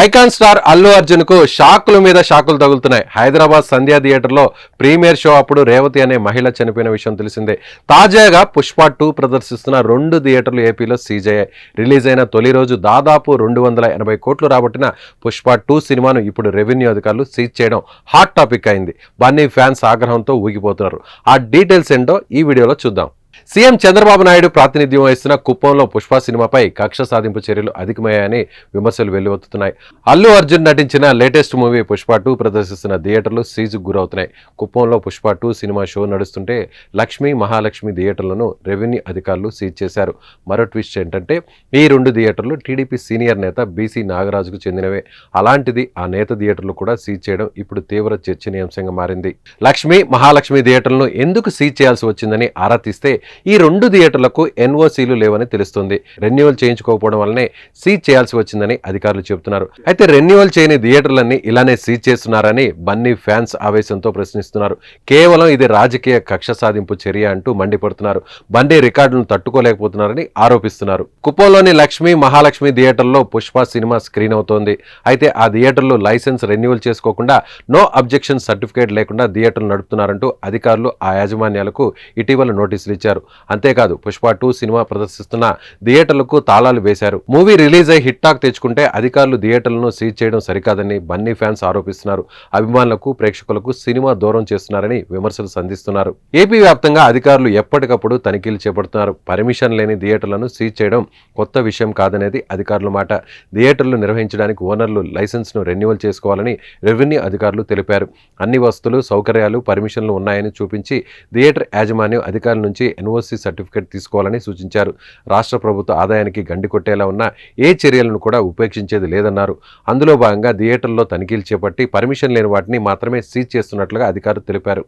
Icon star Allu Arjun కు షాకుల మీద షాకులు తగులుతున్నాయి. హైదరాబాద్ సంధ్యా థియేటర్లో ప్రీమియర్ షో అప్పుడు రేవతి అనే మహిళ చనిపోయిన విషయం తెలిసిందే. తాజాగా పుష్ప 2 ప్రదర్శిస్తున్న 2 థియేటర్లు ఏపీలో సీజ్ అయ్యాయి. రిలీజ్ అయిన తొలి రోజు దాదాపు 280 కోట్లు రాబట్టిన పుష్ప 2 సినిమాను ఇప్పుడు రెవెన్యూ అధికారులు సీజ్ చేయడం హాట్ టాపిక్ అయింది. బన్నీ ఫ్యాన్స్ ఆగ్రహంతో ఊగిపోతున్నారు. ఆ డీటెయిల్స్ ఏంటో ఈ వీడియోలో చూద్దాం. సీఎం చంద్రబాబు నాయుడు ప్రాతినిధ్యం వహిస్తున్న కుప్పంలో పుష్ప సినిమాపై కక్ష సాధింపు చర్యలు అధికమయ్యాయని విమర్శలు వెల్లువెత్తుతున్నాయి. అల్లు అర్జున్ నటించిన లేటెస్ట్ మూవీ పుష్ప 2 ప్రదర్శిస్తున్న థియేటర్లు సీజుకు గురవుతున్నాయి. కుప్పంలో పుష్ప 2 సినిమా షో నడుస్తుంటే లక్ష్మీ మహాలక్ష్మి థియేటర్లను రెవెన్యూ అధికారులు సీజ్ చేశారు. మరో ట్విస్ట్ ఏంటంటే ఈ 2 థియేటర్లు టీడీపీ సీనియర్ నేత బీసీ నాగరాజుకు చెందినవే. అలాంటిది ఆ నేత థియేటర్లు కూడా సీజ్ చేయడం ఇప్పుడు తీవ్ర చర్చనీయాంశంగా మారింది. లక్ష్మీ మహాలక్ష్మి థియేటర్లను ఎందుకు సీజ్ చేయాల్సి వచ్చిందని ఆరా తీస్తే ఈ 2 థియేటర్లకు ఎన్ఓసీలు లేవని తెలుస్తుంది. రెన్యువల్ చేయించుకోకపోవడం వల్లనే సీజ్ చేయాల్సి వచ్చిందని అధికారులు చెబుతున్నారు. అయితే రెన్యువల్ చేయని థియేటర్లన్నీ ఇలానే సీజ్ చేస్తున్నారని బన్నీ ఫ్యాన్స్ ఆవేశంతో ప్రశ్నిస్తున్నారు. కేవలం ఇది రాజకీయ కక్ష సాధింపు చర్య అంటూ మండిపడుతున్నారు. బన్నీ రికార్డులను తట్టుకోలేకపోతున్నారని ఆరోపిస్తున్నారు. కుప్పంలోని లక్ష్మీ మహాలక్ష్మి థియేటర్లో పుష్ప సినిమా స్క్రీన్ అవుతోంది. అయితే ఆ థియేటర్లు లైసెన్స్ రెన్యువల్ చేసుకోకుండా నో అబ్జెక్షన్ సర్టిఫికేట్ లేకుండా థియేటర్లు నడుపుతున్నారంటూ అధికారులు ఆ యాజమాన్యాలకు ఇటీవల నోటీసులు ఇచ్చారు. అంతేకాదు పుష్ప 2 సినిమా ప్రదర్శిస్తున్న థియేటర్లకు తాళాలు వేశారు. మూవీ రిలీజ్ అయి హిట్ టాక్ తెచ్చుకుంటే అధికారులు థియేటర్లను సీజ్ చేయడం సరికాదని బన్నీ ఫ్యాన్స్ ఆరోపిస్తున్నారు. అభిమానులకు ప్రేక్షకులకు సినిమా దూరం చేస్తున్నారని విమర్శలు సంధిస్తున్నారు. ఏపీ వ్యాప్తంగా అధికారులు ఎప్పటికప్పుడు తనిఖీలు చేపడుతున్నారు. పర్మిషన్ లేని థియేటర్లను సీజ్ చేయడం కొత్త విషయం కాదనేది అధికారుల మాట. థియేటర్లు నిర్వహించడానికి ఓనర్లు లైసెన్స్ను రెన్యువల్ చేసుకోవాలని రెవెన్యూ అధికారులు తెలిపారు. అన్ని వసతులు సౌకర్యాలు పర్మిషన్లు ఉన్నాయని చూపించి థియేటర్ యాజమాన్యం అధికారుల నుంచి ఎన్ఓసీ సర్టిఫికేట్ తీసుకోవాలని సూచించారు. రాష్ట్ర ప్రభుత్వ ఆదాయానికి గండి కొట్టేలా ఉన్న ఏ చర్యలను కూడా ఉపేక్షించేది లేదన్నారు. అందులో భాగంగా థియేటర్లో తనిఖీలు చేపట్టి పర్మిషన్ లేని వాటిని మాత్రమే సీజ్ చేస్తున్నట్లుగా అధికారులు తెలిపారు.